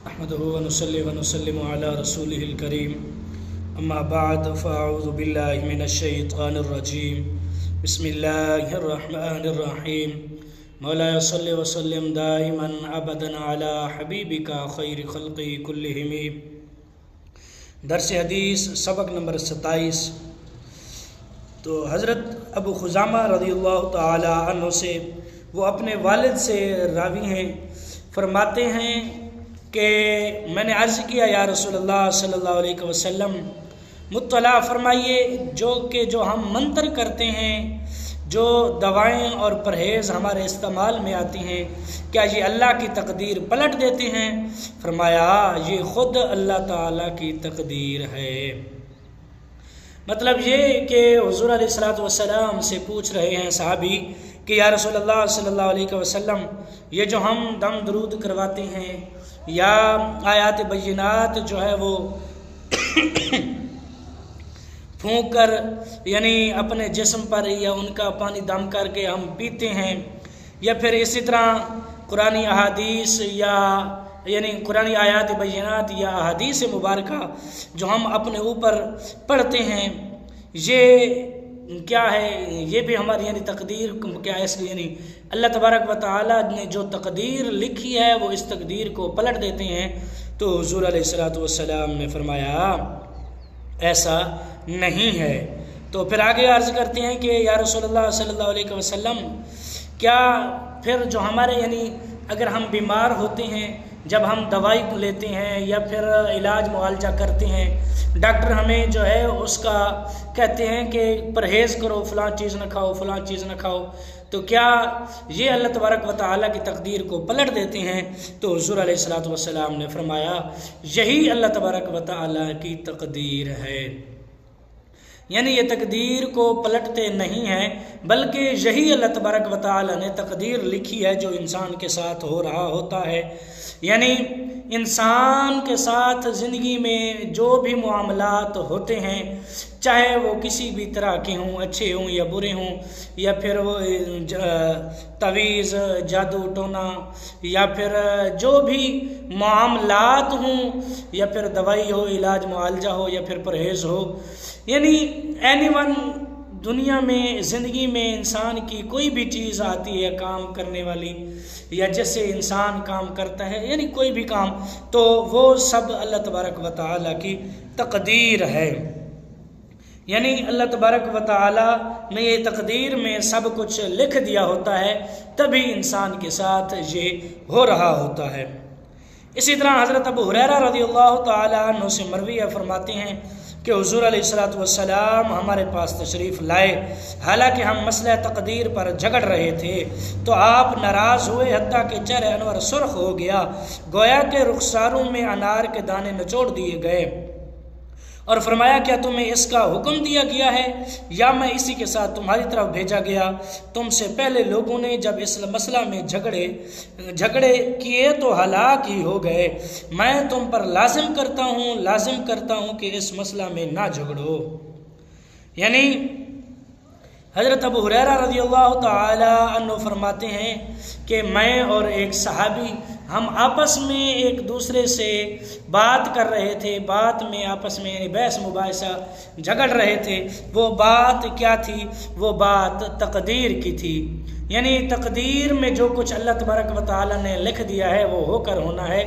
अहमदुहु व नुसल्ली व नुसल्लिमु अला रसूलिहिल करीम अम्मा बाद फ़अऊज़ु बिल्लाहि मिनश शैतानिर रजीम बिस्मिल्लाहिर रहमानिर रहीम मौलाया सल्लि व सल्लिम दाइमन अबदन अला हबीबिका खैरि खल्क़ि कुल्लिहिम। दर्स हदीस सबक नंबर 27। तो हज़रत अबू खुज़ामा रज़ियल्लाहु ताला अन्हु से वो अपने वालिद से रावी हैं, फरमाते हैं कि मैंने अर्ज़ किया या रसूलल्लाह सल्लल्लाहु अलैहि वसल्लम, मुत्तला फरमाइए जो हम मंत्र करते हैं, जो दवाएं और परहेज़ हमारे इस्तेमाल में आती हैं, क्या ये अल्लाह की तकदीर पलट देते हैं? फरमाया ये ख़ुद अल्लाह ताला की तकदीर है। मतलब ये कि हुज़ूर अलैहिस्सलातु वस्सलाम से पूछ रहे हैं सहाबी कि या रसूलल्लाह सल्लल्लाहु अलैहि वसल्लम, ये जो हम दम दरूद करवाते हैं या आयात बय्यिनात जो है वो फूंक कर यानी अपने जिस्म पर या उनका पानी दम करके हम पीते हैं, या फिर इसी तरह कुरानी अहादीस या यानी कुरानी आयात बय्यिनात या अहादीस मुबारका जो हम अपने ऊपर पढ़ते हैं, ये क्या है? ये भी हमारी यानी तकदीर क्या है? यानी अल्लाह तबारक व तआला ने जो तकदीर लिखी है वो इस तकदीर को पलट देते हैं। तो हुज़ूर अलैहिस्सलातु वस्सलाम ने फरमाया ऐसा नहीं है। तो फिर आगे अर्ज़ करते हैं कि या रसूलल्लाह सल्लल्लाहु अलैहि वसल्लम, क्या फिर जो हमारे यानी अगर हम बीमार होते हैं, जब हम दवाई लेते हैं या फिर इलाज मुआलजा करते हैं, डॉक्टर हमें जो है उसका कहते हैं कि परहेज़ करो, फ़लाँ चीज़ न खाओ, फ़लाँ चीज़ न खाओ, तो क्या ये अल्लाह तबारक व तआला की तकदीर को पलट देते हैं? तो हुज़ूर अलैहिस्सलातु वस्सलाम ने फरमाया यही अल्लाह तबारक व तआला की तकदीर है। यानी ये तकदीर को पलटते नहीं हैं, बल्कि यही अल्लाह तबारक व तआला ने तकदीर लिखी है जो इंसान के साथ हो रहा होता है। यानी इंसान के साथ ज़िंदगी में जो भी मामलात होते हैं, चाहे वो किसी भी तरह के हों, अच्छे हों या बुरे हों, या फिर वो तवीज़, जादू टोना, या फिर जो भी मामलात हों, या फिर दवाई हो, इलाज मुआलजा हो, या फिर परहेज़ हो, यानी एनीवन दुनिया में ज़िंदगी में इंसान की कोई भी चीज़ आती है काम करने वाली, या जैसे इंसान काम करता है, यानी कोई भी काम, तो वो सब अल्लाह तबारक व तआला की तकदीर है। यानी अल्लाह तबारक व तआला ने ये तकदीर में सब कुछ लिख दिया होता है, तभी इंसान के साथ ये हो रहा होता है। इसी तरह हज़रत अबू हुरैरा रज़ियल्लाहु ताला अन्हु से मरवी फरमाते हैं कि हुज़ूर अलैहिस्सलातु वस्सलाम हमारे पास तशरीफ़ लाए, हालांकि हम मसला तकदीर पर झगड़ रहे थे, तो आप नाराज़ हुए, हत्ता कि चेहरे अनवर सुर्ख हो गया, गोया के रुखसारों में अनार के दाने निचोड़ दिए गए, और फरमाया क्या तुम्हें इसका हुक्म दिया गया है या मैं इसी के साथ तुम्हारी तरफ भेजा गया? तुमसे पहले लोगों ने जब इस मसला में झगड़े किए तो हलाक ही हो गए। मैं तुम पर लाजिम करता हूँ कि इस मसला में ना झगड़ो। यानी हज़रत अबू हुरैरा रज़ियल्लाहु ताला अन्हु फरमाते हैं कि मैं और एक सहाबी हम आपस में एक दूसरे से बात कर रहे थे, बात में आपस में यानी बहस मुबाहिसा झगड़ रहे थे। वो बात क्या थी? वो बात तकदीर की थी। यानी तकदीर में जो कुछ अल्लाह तबारक व तआला ने लिख दिया है वो होकर होना है।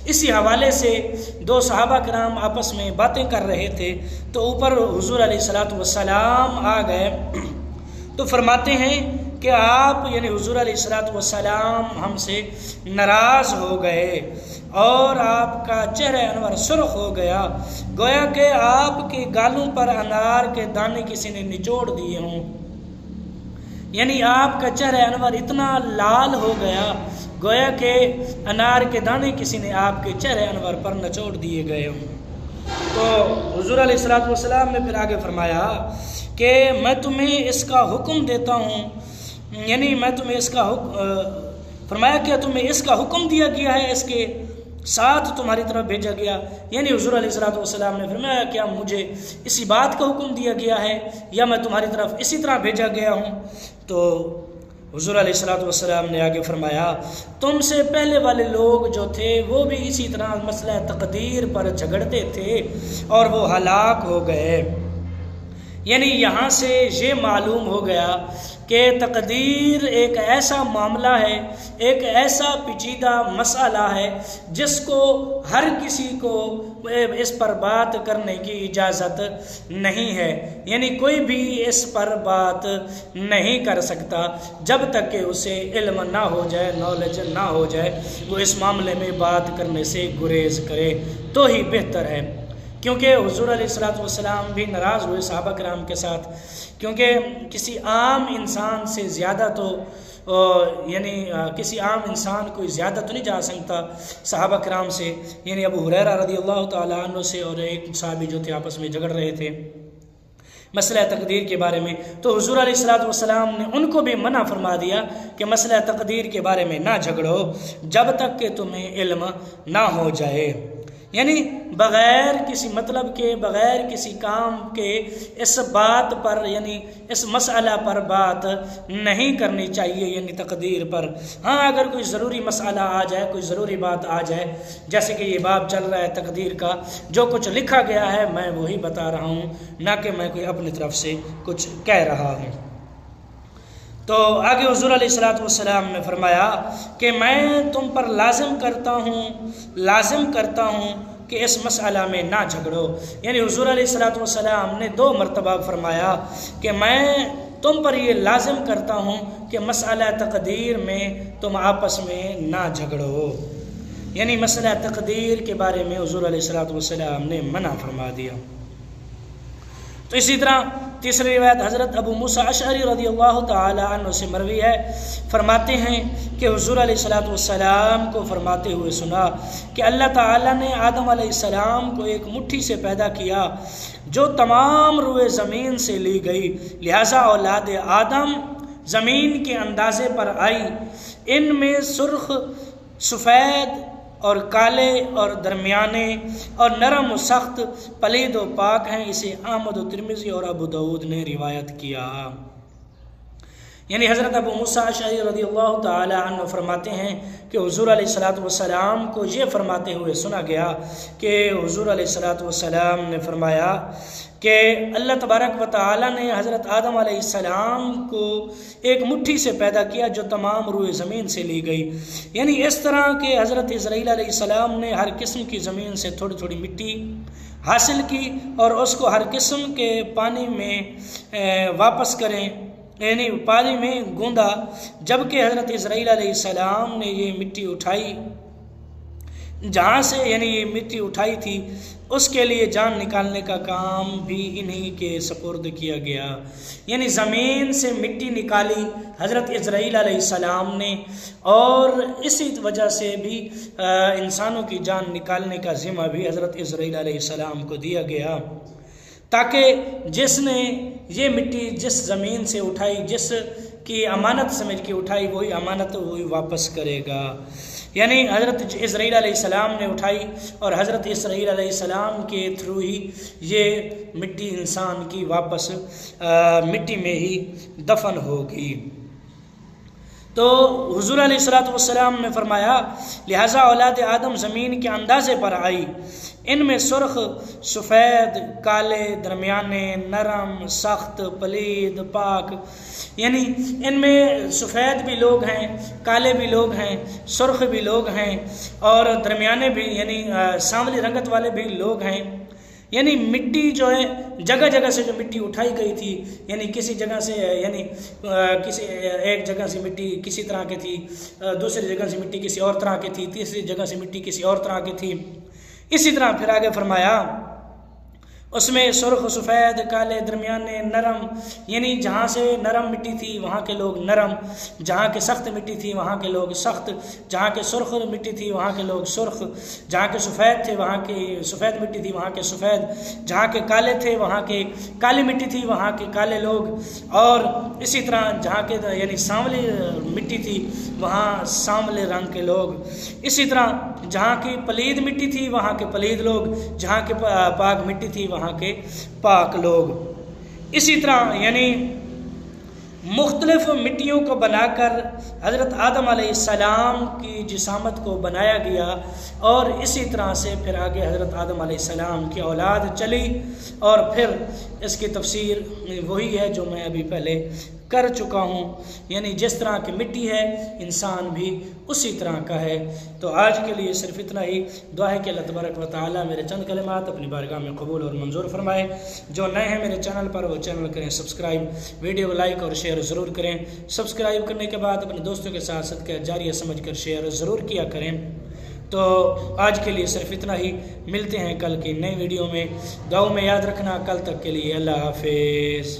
इसी हवाले से दो सहाबा किराम आपस में बातें कर रहे थे, तो ऊपर हुज़ूर अलैहिस्सलातु वस्सलाम आ गए, तो फरमाते हैं कि आप यानी हुज़ूर अलैहिस्सलातु वस्सलाम हमसे नाराज़ हो गए और आपका चेहरा अनवर सुर्ख हो गया, गोया कि आपके गालों पर अनार के दाने किसी ने निचोड़ दिए हों। यानी आपका चेहरा अनवर इतना लाल हो गया, गोया कि अनार के दाने किसी ने आपके चेहरे अनवर पर निचोड़ दिए गए हों। तो हुज़ूर अलैहिस्सलातु वस्सलाम ने फिर आगे फरमाया कि मैं तुम्हें इसका हुक्म देता हूँ, यानी मैं तुम्हें इसका फरमाया क्या तुम्हें इसका हुक्म दिया गया है, इसके साथ तुम्हारी तरफ भेजा गया? यानी हुज़ूर अलैहिस्सलातु वस्सलाम ने फरमाया क्या मुझे इसी बात का हुक्म दिया गया है या मैं तुम्हारी तरफ इसी तरह भेजा गया हूँ? तो हुजूर अलैहिस्सलातु वस्सलाम ने आगे फरमाया, तुमसे पहले वाले लोग जो थे वो भी इसी तरह मसला तकदीर पर झगड़ते थे और वो हलाक हो गए। यानी यहाँ से ये मालूम हो गया कि तकदीर एक ऐसा मामला है, एक ऐसा पेचीदा मसला है जिसको हर किसी को इस पर बात करने की इजाज़त नहीं है। यानी कोई भी इस पर बात नहीं कर सकता जब तक कि उसे इल्म ना हो जाए, नॉलेज ना हो जाए, वो इस मामले में बात करने से गुरेज करे तो ही बेहतर है। क्योंकि हुजूर अलैहिस्सलातु वस्सलाम भी नाराज़ हुए सहाबा किराम के साथ, क्योंकि किसी आम इंसान से ज़्यादा तो यानी किसी आम इंसान कोई ज़्यादा तो नहीं जा सकता सहाबा किराम से। यानी अबू हुरैरा रज़ियल्लाहु ताला अन्हु से और एक सहाबी जो थे आपस में झगड़ रहे थे मसला तकदीर के बारे में, तो हुजूर अलैहिस्सलातु वस्सलाम ने उनको भी मना फरमा दिया कि मसला तकदीर के बारे में ना झगड़ो जब तक कि तुम्हें इल्म ना हो जाए। यानी बग़ैर किसी मतलब के, बग़ैर किसी काम के इस बात पर, यानी इस मसला पर बात नहीं करनी चाहिए, यानी तकदीर पर। हाँ, अगर कोई ज़रूरी मसला आ जाए, कोई ज़रूरी बात आ जाए, जैसे कि ये बाब चल रहा है तकदीर का, जो कुछ लिखा गया है मैं वही बता रहा हूँ, ना कि मैं कोई अपनी तरफ से कुछ कह रहा हूँ। तो आगे हुजूर अलैहिस्सलातु वस्सलाम ने फरमाया कि मैं तुम पर लाजिम करता हूँ कि इस मसला में ना झगड़ो। यानी हुजूर अलैहिस्सलातु वस्सलाम ने 2 मरतबा फरमाया कि मैं तुम पर ये लाजिम करता हूँ कि मसला तकदीर में तुम आपस में ना झगड़ो। यानी मसला तकदीर के बारे में हुजूर अलैहिस्सलातु वस्सलाम ने मना फरमा दिया। तो इसी तरह तीसरी रिवायत हज़रत अबू मूसा अशअरी रज़ियल्लाहु ताला अन्हु से मरवी है, फरमाते हैं कि हुजूर अलैहिस्सलातु वस्सलाम को फरमाते हुए सुना कि अल्लाह ताला ने आदम अलैहिस्सलाम को एक मुट्ठी से पैदा किया जो तमाम रुए ज़मीन से ली गई, लिहाजा औलाद आदम ज़मीन के अंदाज़े पर आई। इनमें सुर्ख, सफ़ेद और काले और दरमियाने और नरम और सख्त, पलीद और पाक हैं। इसे अहमद और तिरमिज़ी और अबू दाऊद ने रिवायत किया। यानी हज़रत अबू मूसा अशअरी रज़ियल्लाहु ताला अन्हु फरमाते हैं कि हुजूर अलैहिस्सलातु वस्सलाम को ये फरमाते हुए सुना गया कि हुजूर अलैहिस्सलातु वस्सलाम ने फरमाया कि अल्लाह तबारक व तआला ने हज़रत आदम अलैहिस्सलाम को एक मुट्ठी से पैदा किया जो तमाम रुए ज़मीन से ली गई। यानी इस तरह के हज़रत इस्राईल अलैहिस्सलाम ने हर किस्म की ज़मीन से थोड़ी थोड़ी मिट्टी हासिल की और उसको हर किस्म के पानी में वापस करें, यानी पानी में गूंदा। जबकि हज़रत इस्राईल अलैहिस्सलाम ने ये मिट्टी उठाई, जहाँ से यानी ये मिट्टी उठाई थी उसके लिए जान निकालने का काम भी इन्हीं के सपुर्द किया गया। यानी ज़मीन से मिट्टी निकाली हज़रत इस्राईल अलैहिस्सलाम ने, और इसी वजह से भी इंसानों की जान निकालने का ज़िम्मा भी हज़रत इस्राईल अलैहिस्सलाम को दिया गया, ताकि जिसने ये मिट्टी जिस ज़मीन से उठाई, जिस की अमानत समझ के उठाई, वही अमानत वही वापस करेगा। यानी हज़रत इस्राईल अलैहिस्सलाम ने उठाई और हज़रत इस्राईल अलैहिस्सलाम के थ्रू ही ये मिट्टी इंसान की वापस मिट्टी में ही दफन होगी। तो हुजूर अलैहिस्सलातु वस्सलाम ने फरमाया, लिहाजा औलाद आदम ज़मीन के अंदाज़े पर आई। इनमें सुर्ख, सफ़ेद, काले, दरमियाने, नरम, सख्त, पलीद, पाक, यानी इनमें सफ़ेद भी लोग हैं, काले भी लोग हैं, सुर्ख भी लोग हैं और दरमियाने भी यानी सांवली रंगत वाले भी लोग हैं। यानी मिट्टी जो है जगह जगह से जो मिट्टी उठाई गई थी, यानी किसी जगह से यानी किसी एक जगह से मिट्टी किसी तरह की थी, दूसरी जगह से मिट्टी किसी और तरह की थी, तीसरी जगह से मिट्टी किसी और तरह की थी। इसी तरह फिर आगे फरमाया उसमें सुर्ख, सफ़ेद, काले, दरमियाने, नरम, यानी जहाँ से नरम मिट्टी थी वहाँ के लोग नरम, जहाँ के सख्त मिट्टी थी वहाँ के लोग सख्त, जहाँ के सुर्ख मिट्टी थी वहाँ के लोग सुर्ख, जहाँ के सफ़ेद थे वहाँ की सफ़ेद मिट्टी थी वहाँ के सफ़ेद, जहाँ के काले थे वहाँ के काली मिट्टी थी वहाँ के काले लोग, और इसी तरह जहाँ के यानी सांवली मिट्टी थी वहाँ सांवले रंग के लोग। इसी तरह जहाँ की पलीद मिट्टी थी वहाँ के पलीद लोग, जहाँ के पाक मिट्टी थी वहाँ के पाक लोग। इसी तरह यानी मुख्तलिफ मिट्टियों को बनाकर हज़रत आदम अलैहिस्सलाम की जिसामत को बनाया गया, और इसी तरह से फिर आगे हज़रत आदम अलैहिस्सलाम की औलाद चली, और फिर इसकी तफसीर वही है जो मैं अभी पहले कर चुका हूँ। यानी जिस तरह की मिट्टी है इंसान भी उसी तरह का है। तो आज के लिए सिर्फ इतना ही। दुआ है कि अल्लाह तबारक व तआला मेरे चंद कलिमात अपनी बारगाह में कबूल और मंजूर फरमाए। जो नए हैं मेरे चैनल पर वो चैनल करें सब्सक्राइब, वीडियो को लाइक और शेयर ज़रूर करें। सब्सक्राइब करने के बाद अपने दोस्तों के साथ सदका जारिया समझ कर शेयर ज़रूर किया करें। तो आज के लिए सिर्फ इतना ही। मिलते हैं कल की नई वीडियो में। दुआओं में याद रखना। कल तक के लिए अल्लाह हाफिज़।